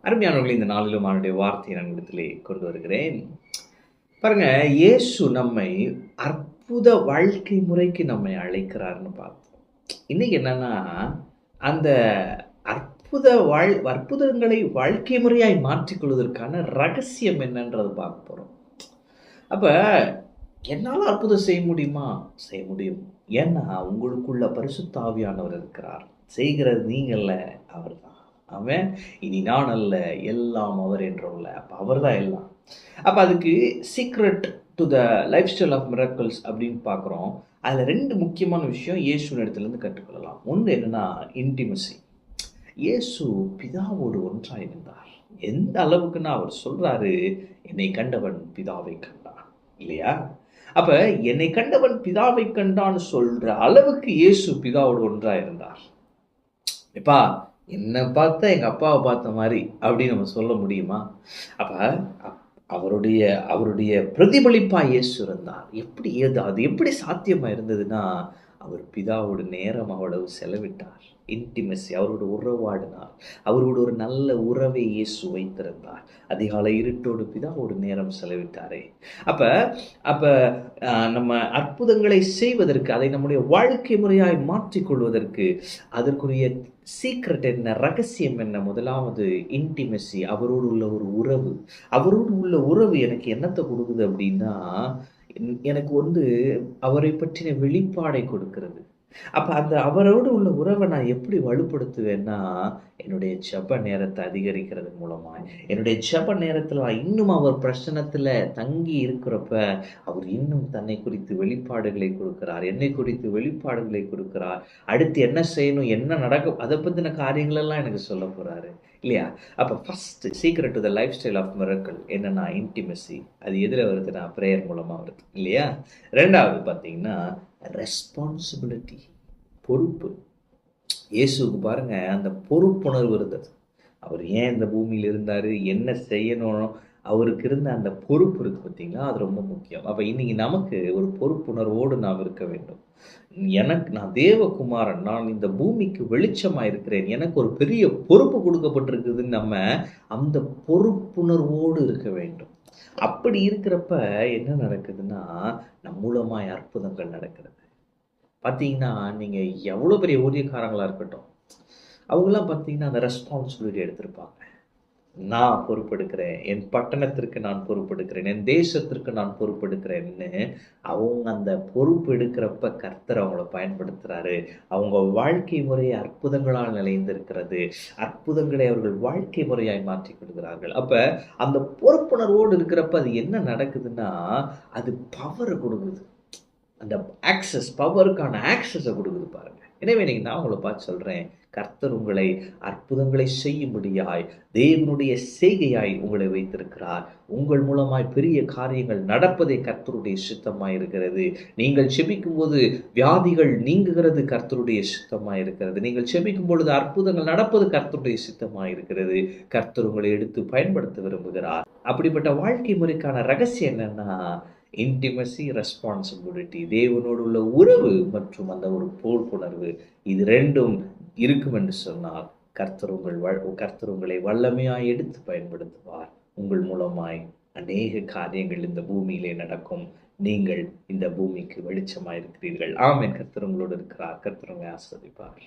அருமையானவர்களே, இந்த நாளிலும் அவருடைய வார்த்தையை நான் இடத்திலே கொண்டு வருகிறேன். பாருங்க, இயேசு நம்மை அற்புத வாழ்க்கை முறைக்கு நம்மை அழைக்கிறார்ன்னு பார்த்தோம். இன்னைக்கு என்னன்னா, அந்த அற்புதங்களை வாழ்க்கை முறையாய் மாற்றிக்கொள்வதற்கான ரகசியம் என்னன்றத பார்க்க போறோம். அப்ப என்னால அற்புதம் செய்ய முடியுமா? செய்ய முடியும். ஏன்னா உங்களுக்குள்ள பரிசுத்த ஆவியானவர் இருக்கிறார். செய்கிறது நீங்க அல்ல, அவர்தான். ஆமென். இனி நான் அல்ல, எல்லாம் அவர் என்றுள்ள. அப்ப அவர்தான் எல்லாம். அப்ப அதுக்கு secret to the lifestyle of miracles அப்படின்னு பார்க்குறோம். அதில் 2 முக்கியமான விஷயம் இயேசுவின் இடத்துலேருந்து கற்றுக்கொள்ளலாம். ஒன்று என்னன்னா இன்டிமசி. இயேசு பிதாவோடு ஒன்றாய் இருந்தார். எந்த அளவுக்குன்னா அவர் சொல்றாரு, என்னை கண்டவன் பிதாவை கண்டான், இல்லையா? அப்ப என்னை கண்டவன் பிதாவை கண்டான்னு சொல்ற அளவுக்கு இயேசு பிதாவோடு ஒன்றாய் இருந்தார். எப்பா, என்னை பார்த்தா எங்க அப்பாவை பார்த்த மாதிரி அப்படின்னு நம்ம சொல்ல முடியுமா? அப்ப அவருடைய அவருடைய பிரதிபலிப்பா இயேசு இருந்தார். அது எப்படி சாத்தியமா இருந்ததுன்னா, அவர் பிதாவோடு நேரம் அவ்வளவு செலவிட்டார். இன்டிமெசி, அவரோடு உறவாடினார். அவரோடு ஒரு நல்ல உறவை இயேசு வைத்திருந்தார். அதிகாலை இருட்டோடு பிதாவோடு நேரம் செலவிட்டாரே. அப்ப அப்ப நம்ம அற்புதங்களை செய்வதற்கு, அதை நம்முடைய வாழ்க்கை முறையாய் மாற்றிக்கொள்வதற்கு அதற்குரிய சீக்ரெட் என்ன, ரகசியம் என்ன? முதலாவது இன்டிமெசி, அவரோடு உள்ள ஒரு உறவு. அவரோடு உள்ள உறவு எனக்கு என்னத்தை கொடுக்குது அப்படின்னா, எனக்கு அவரை பற்றின வெளிப்பாடை கொடுக்கிறது. அப்ப அந்த அவரோடு உள்ள உறவை நான் எப்படி வலுப்படுத்துவேன்னா, என்னுடைய ஜெப நேரத்தை அதிகரிக்கிறது மூலமாய். என்னுடைய ஜெப நேரத்துல நான் இன்னும் அவர் பிரசன்னத்துல தங்கி இருக்கிறப்ப, அவர் இன்னும் தன்னை குறித்து வெளிப்பாடுகளை கொடுக்கிறார். என்னை குறித்து வெளிப்பாடுகளை கொடுக்கிறார். அடுத்து என்ன செய்யணும், என்ன நடக்கும், அதை பத்தின காரியங்கள் எல்லாம் எனக்கு சொல்ல போறாரு, இல்லையா? அப்ப first secret to the lifestyle of miracle என்னன்னா இன்டிமெசி. அது எதுல வருதுன்னா பிரேயர் மூலமா வருது, இல்லையா? 2வது பார்த்தீங்கன்னா ரெஸ்பான்சிபிலிட்டி, பொறுப்பு. இயேசுவுக்கு பாருங்க அந்த பொறுப்புணர்வு இருந்தது. அவர் ஏன் இந்த பூமியில் இருந்தாரு, என்ன செய்யணும், அவருக்கு இருந்த அந்த பொறுப்பு இருக்கு பார்த்தீங்களா, அது ரொம்ப முக்கியம். அப்ப இன்னைக்கு நமக்கு ஒரு பொறுப்புணர்வோடு நாம் இருக்க வேண்டும். நான் தேவகுமாரன், நான் இந்த பூமிக்கு வெளிச்சமா இருக்கிறேன், எனக்கு ஒரு பெரிய பொறுப்பு கொடுக்கப்பட்டிருக்குதுன்னு நம்ம அந்த பொறுப்புணர்வோடு இருக்க வேண்டும். அப்படி இருக்கிறப்ப என்ன நடக்குதுன்னா, நம் மூலமாய் அற்புதங்கள் நடக்கிறது. பார்த்தீங்கன்னா, நீங்க எவ்வளோ பெரிய ஊழியக்காரங்களா இருக்கட்டும், அவங்கலாம் பார்த்தீங்கன்னா அந்த ரெஸ்பான்சிபிலிட்டி எடுத்திருப்பாங்க. நான் பொறுப்பெடுக்கிறேன், என் பட்டணத்திற்கு நான் பொறுப்பெடுக்கிறேன், என் தேசத்திற்கு நான் பொறுப்பெடுக்கிறேன்னு அவங்க அந்த பொறுப்பு எடுக்கிறப்ப கர்த்தர் அவங்கள பயன்படுத்துறாரு. அவங்க வாழ்க்கை முறை அற்புதங்களால் நிறைந்திருக்கிறது. அற்புதங்களை அவர்கள் வாழ்க்கை முறையாய் மாற்றிக் கொள்கிறார்கள். அப்ப அந்த பொறுப்புணர்வோடு இருக்கிறப்ப அது என்ன நடக்குதுன்னா, அது பவர் கொடுக்குது. அந்த பவருக்கான ஆக்சஸை கொடுக்குது பாருங்க. எனவே இன்னைக்கு நான் உங்களை பார்த்து சொல்றேன், கர்த்தர் உங்களை அற்புதங்களை செய்யும்படியாய், தேவனுடைய செய்கையாய் உங்களை வைத்திருக்கிறார். உங்கள் மூலமாய் பெரிய காரியங்கள் நடப்பதே கர்த்தருடைய சித்தமாய் இருக்கிறது. நீங்கள் செபிக்கும் போது வியாதிகள் நீங்குகிறது கர்த்தருடைய சித்தமாய் இருக்கிறது. நீங்கள் செபிக்கும் பொழுது அற்புதங்கள் நடப்பது கர்த்தருடைய சித்தமாய் இருக்கிறது. கர்த்தர் உங்களை எடுத்து பயன்படுத்த விரும்புகிறார். அப்படிப்பட்ட வாழ்க்கை முறைக்கான ரகசியம் என்னன்னா, இன்டிமசி, ரெஸ்பான்சிபிலிட்டி, தேவனோடு உள்ள உறவு மற்றும் அந்த ஒரு பொறுப்புணர்வு. இது 2ம் இருக்கும் என்று சொன்னால் கர்த்தர் உங்களை வல்லமையாய் எடுத்து பயன்படுத்துவார். உங்கள் மூலமாய் அநேக காரியங்கள் இந்த பூமியிலே நடக்கும். நீங்கள் இந்த பூமிக்கு வெளிச்சமாய் இருக்கிறீர்கள். ஆமென். கர்த்தர் உங்களோடு இருக்கிறார். கர்த்தர் உங்களை ஆசீர்வதிப்பார்.